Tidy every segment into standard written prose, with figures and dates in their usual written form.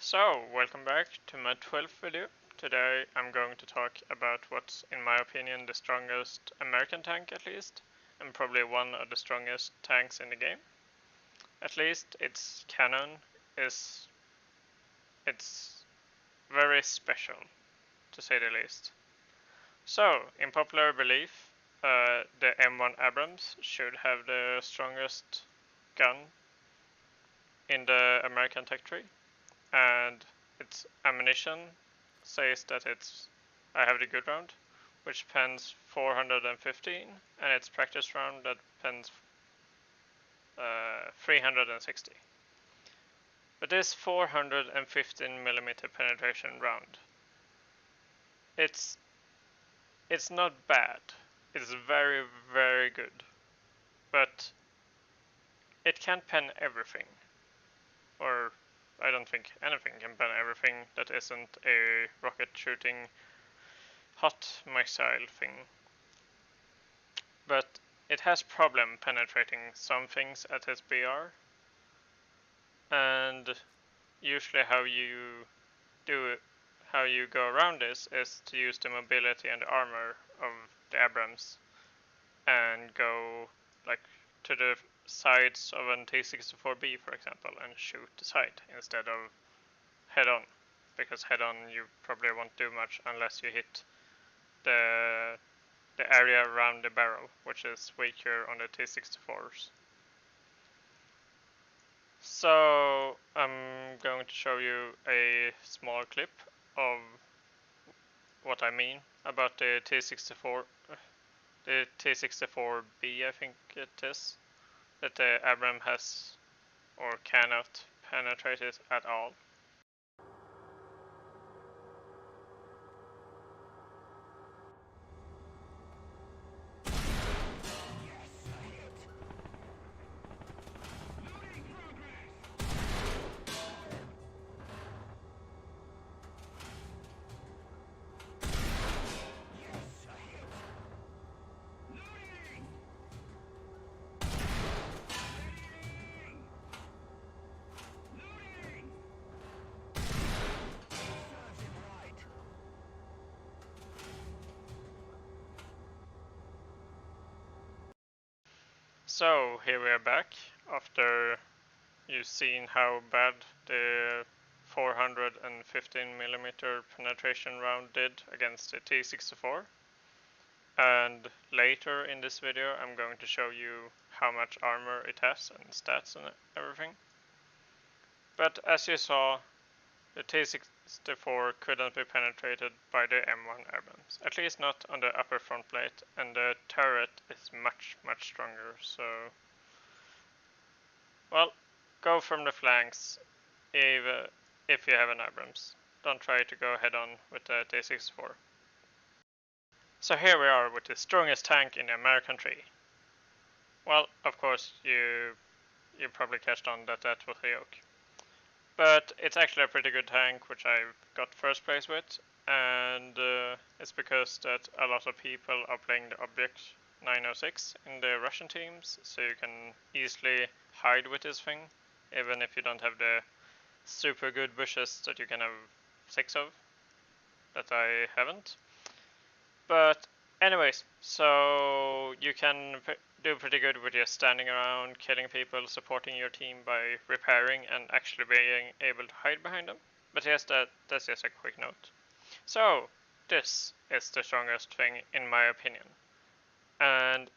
So, welcome back to my 12th video. Today I'm going to talk about what's, in my opinion, the strongest American tank at least, and probably one of the strongest tanks in the game. At least its cannon is it's very special, to say the least. So, in popular belief, the M1 Abrams should have the strongest gun in the American tech tree, and its ammunition says that I have the good round, which pens 415, and its practice round that pens 360. But this 415mm penetration round, it's not bad. It's very, very good, but it can't pen everything, or I don't think anything can pen everything that isn't a rocket shooting hot missile thing. But it has problem penetrating some things at its BR, and usually how you go around this is to use the mobility and armor of the Abrams and go like to the sides of an T-64B, for example, and shoot the side instead of head on, because head on you probably won't do much unless you hit the area around the barrel, which is weaker on the T-64s. So I'm going to show you a small clip of what I mean about the T-64B, I think it is, that the Abram has or cannot penetrate it at all. So here we are back after you've seen how bad the 415mm penetration round did against the T-64. And later in this video I'm going to show you how much armor it has and stats and everything. But as you saw, the T-64 couldn't be penetrated by the M1 Abrams, at least not on the upper front plate, and the turret is much, much stronger, so... Well, go from the flanks if you have an Abrams. Don't try to go head on with the T-64. So here we are with the strongest tank in the American tree. Well, of course, you probably catched on that was a joke. But it's actually a pretty good tank, which I got first place with, and it's because that a lot of people are playing the Object 906 in the Russian teams, so you can easily hide with this thing, even if you don't have the super good bushes that you can have 6 of, that I haven't. But anyways, so you can do pretty good with just standing around, killing people, supporting your team by repairing and actually being able to hide behind them. But yes, that's just a quick note. So this is the strongest thing in my opinion, and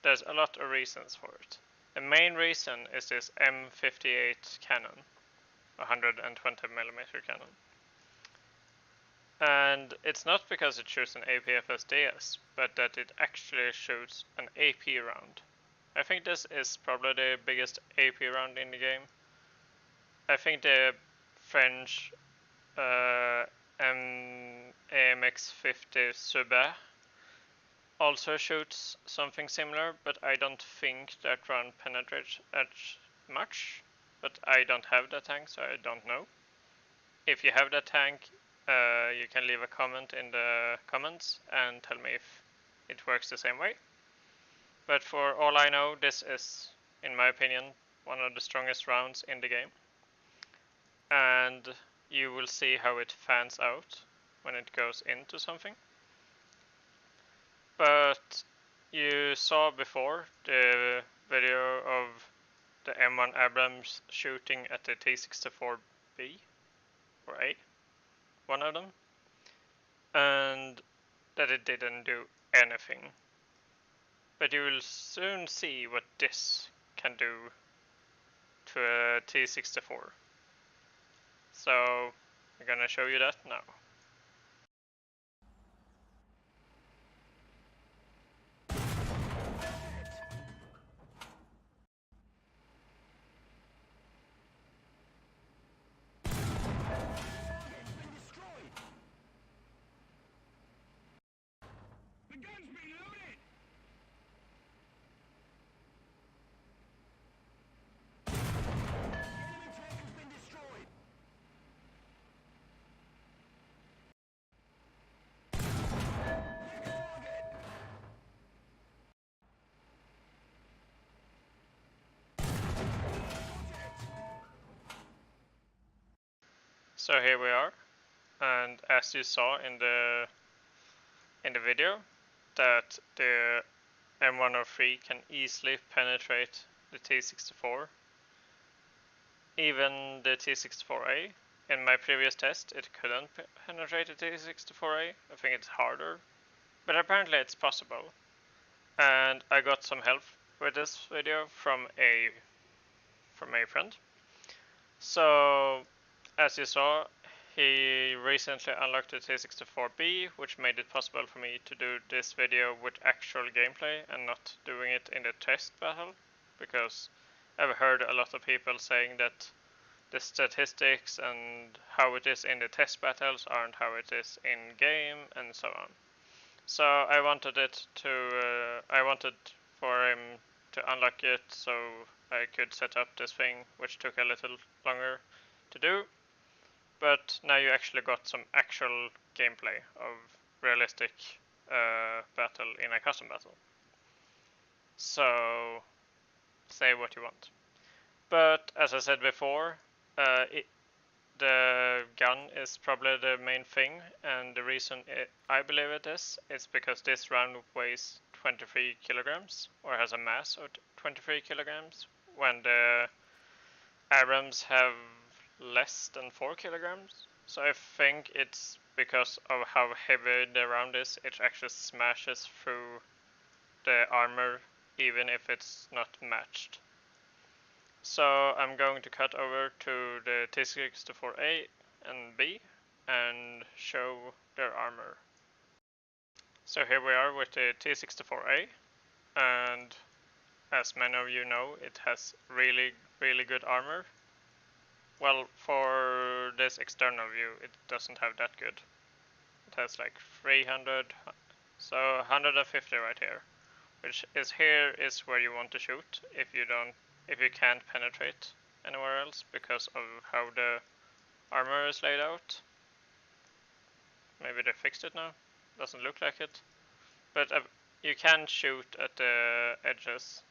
there's a lot of reasons for it. The main reason is this M58 cannon, 120mm cannon. And it's not because it shoots an APFSDS, but that it actually shoots an AP round. I think this is probably the biggest AP round in the game. I think the French AMX-50 Subet also shoots something similar, but I don't think that round penetrates as much. But I don't have that tank, so I don't know. If you have that tank, you can leave a comment in the comments and tell me if it works the same way. But for all I know, this is, in my opinion, one of the strongest rounds in the game. And you will see how it fans out when it goes into something. But you saw before the video of the M1 Abrams shooting at the T-64B or A, one of them, and that it didn't do anything. But you will soon see what this can do to a T-64. So I'm gonna show you that now. So here we are, and as you saw in the video, that the M103 can easily penetrate the T-64, even the T-64A. In my previous test, it couldn't penetrate the T-64A. I think it's harder, but apparently it's possible. And I got some help with this video from a friend. So, as you saw, he recently unlocked the T64B, which made it possible for me to do this video with actual gameplay and not doing it in the test battle, because I've heard a lot of people saying that the statistics and how it is in the test battles aren't how it is in game and so on. So I wanted for him to unlock it so I could set up this thing, which took a little longer to do. But now you actually got some actual gameplay of realistic battle in a custom battle. So say what you want. But as I said before, the gun is probably the main thing, and the reason I believe it is because this round weighs 23 kilograms, or has a mass of 23 kilograms, when the Abrams have less than 4 kilograms. So I think it's because of how heavy the round is, it actually smashes through the armor even if it's not matched. So I'm going to cut over to the T64A and B and show their armor. So here we are with the T64A, and as many of you know, it has really good armor. Well, for this external view, it doesn't have that good. It has like 300, so 150 right here, which is where you want to shoot if you can't penetrate anywhere else because of how the armor is laid out. Maybe they fixed it now. Doesn't look like it, but you can shoot at the edges.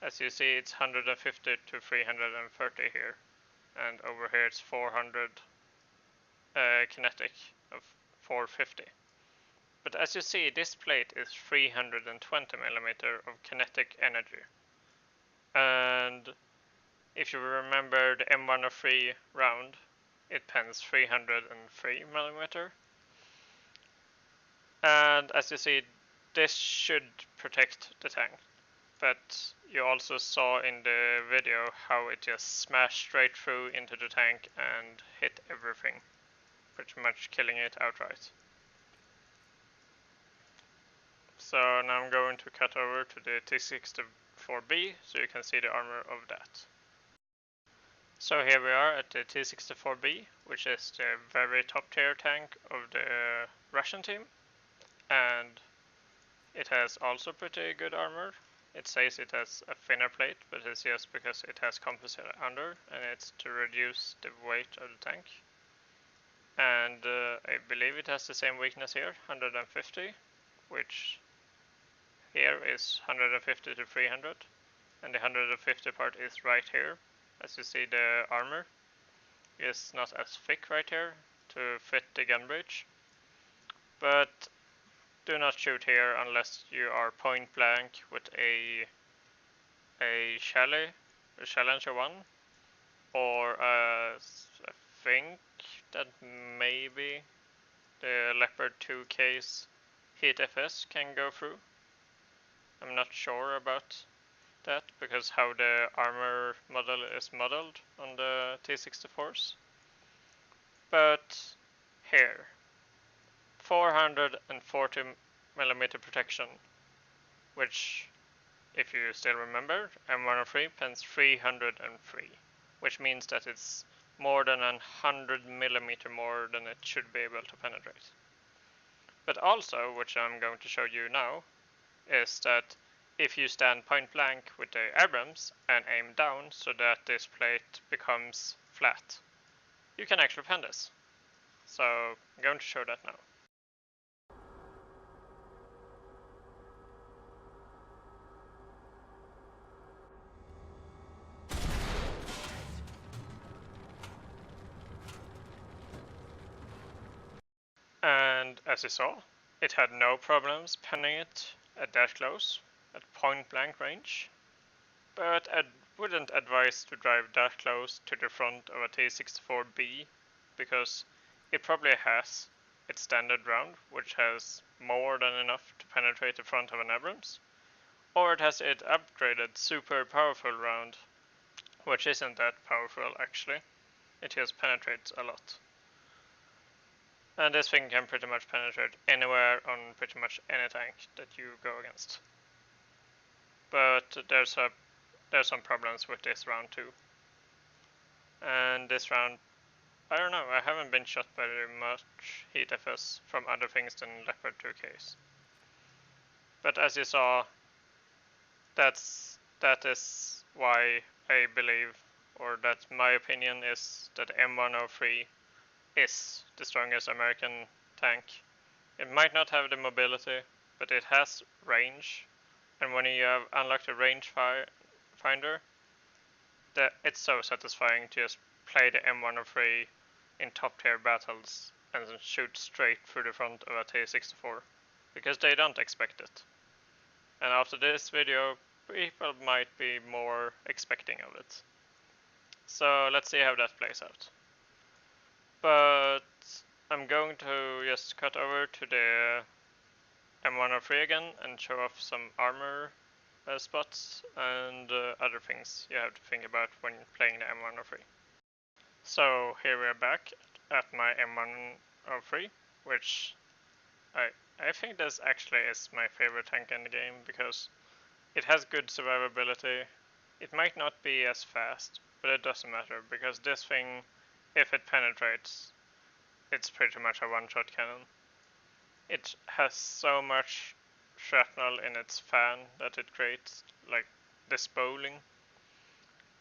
As you see, it's 150 to 330 here, and over here it's 400 kinetic of 450. But as you see, this plate is 320 millimeter of kinetic energy. And if you remember the M103 round, it pens 303 millimeter. And as you see, this should protect the tank. But you also saw in the video how it just smashed straight through into the tank and hit everything, pretty much killing it outright. So now I'm going to cut over to the T64B so you can see the armor of that. So here we are at the T64B, which is the very top tier tank of the Russian team, and it has also pretty good armor. It says it has a thinner plate, but it's just because it has composite under, and it's to reduce the weight of the tank. And I believe it has the same weakness here, 150, which here is 150 to 300, and the 150 part is right here, as you see the armor. is not as thick right here to fit the gun breech. But do not shoot here unless you are point blank with a Challenger 1, or I think that maybe the Leopard 2 case Heat FS can go through. I'm not sure about that because how the armor model is modeled on the T-64s. But here, 440mm protection, which, if you still remember, M103 pens 303, which means that it's more than 100mm more than it should be able to penetrate. But also, which I'm going to show you now, is that if you stand point blank with the Abrams and aim down so that this plate becomes flat, you can actually pen this. So I'm going to show that now. And as you saw, it had no problems penning it at that close, at point blank range. But I wouldn't advise to drive that close to the front of a T-64B, because it probably has its standard round, which has more than enough to penetrate the front of an Abrams, or it has its upgraded super powerful round, which isn't that powerful actually. It just penetrates a lot. And this thing can pretty much penetrate anywhere on pretty much any tank that you go against. But there's some problems with this round too. And this round, I don't know, I haven't been shot very much Heat FS from other things than Leopard 2Ks. But as you saw, that is why I believe, or that my opinion is, that M103 is the strongest American tank. It might not have the mobility, but it has range, and when you have unlocked a range finder, it's so satisfying to just play the M103 in top tier battles and then shoot straight through the front of a T-64, because they don't expect it. And after this video, people might be more expecting of it. So let's see how that plays out. But I'm going to just cut over to the M103 again and show off some armor spots and other things you have to think about when playing the M103. So here we are back at my M103, which I think this actually is my favorite tank in the game, because it has good survivability. It might not be as fast, but it doesn't matter, because this thing, if it penetrates, it's pretty much a one-shot cannon. It has so much shrapnel in its fan that it creates, like this bowling,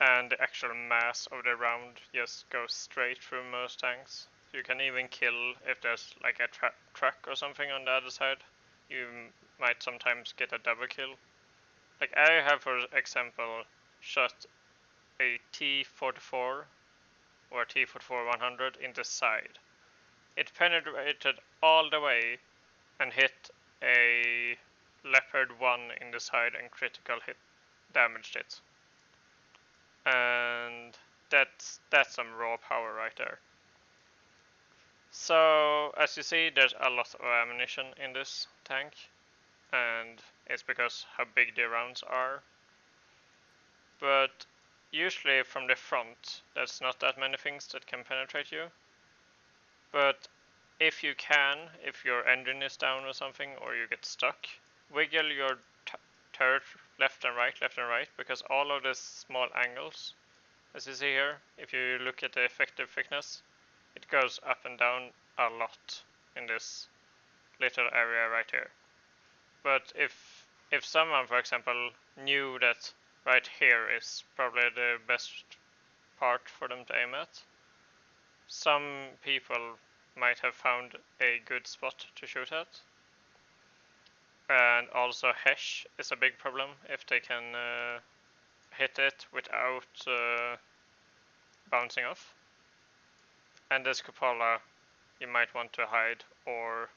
and the actual mass of the round just goes straight through most tanks. You can even kill if there's like a truck or something on the other side. You might sometimes get a double kill. Like I have, for example, shot a T-44 or T-44-100 in the side. It penetrated all the way and hit a Leopard 1 in the side and critical hit damaged it. And that's some raw power right there. So as you see, there's a lot of ammunition in this tank, and it's because how big the rounds are. But usually from the front, there's not that many things that can penetrate you. But if you can, if your engine is down or something, or you get stuck, wiggle your turret left and right, because all of the small angles, as you see here, if you look at the effective thickness, it goes up and down a lot in this little area right here. But if someone, for example, knew that right here is probably the best part for them to aim at, some people might have found a good spot to shoot at. And also Hesh is a big problem if they can hit it without bouncing off. And this cupola you might want to hide or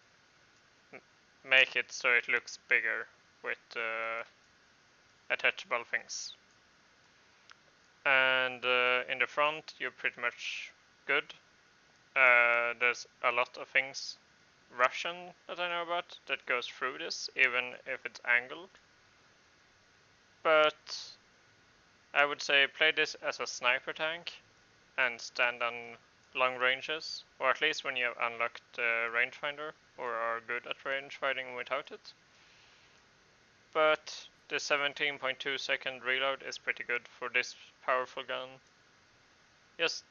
make it so it looks bigger with attachable things. And in the front you're pretty much good. There's a lot of things Russian that I know about that goes through this, even if it's angled. But I would say play this as a sniper tank and stand on long ranges, or at least when you have unlocked the rangefinder or are good at range fighting without it. But the 17.2-second reload is pretty good for this powerful gun. Just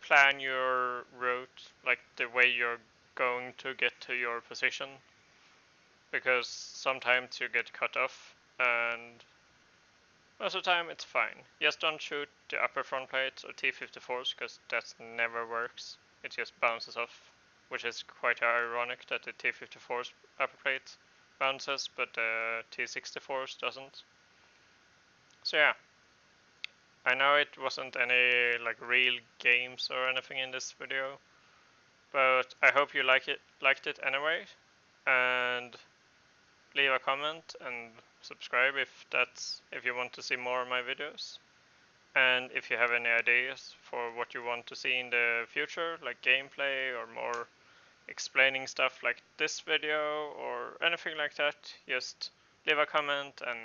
plan your route, like the way you're going to get to your position, because sometimes you get cut off and most of the time it's fine. Just don't shoot the upper front plates or T-54s because that never works. It just bounces off, which is quite ironic that the T-54's upper plate bounces but the T-64's doesn't. So yeah, I know it wasn't any like real games or anything in this video, but I hope you liked it anyway, and leave a comment and subscribe if you want to see more of my videos. And if you have any ideas for what you want to see in the future, like gameplay or more explaining stuff like this video or anything like that, just leave a comment and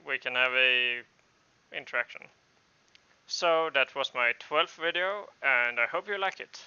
we can have a interaction. So that was my 12th video and I hope you like it.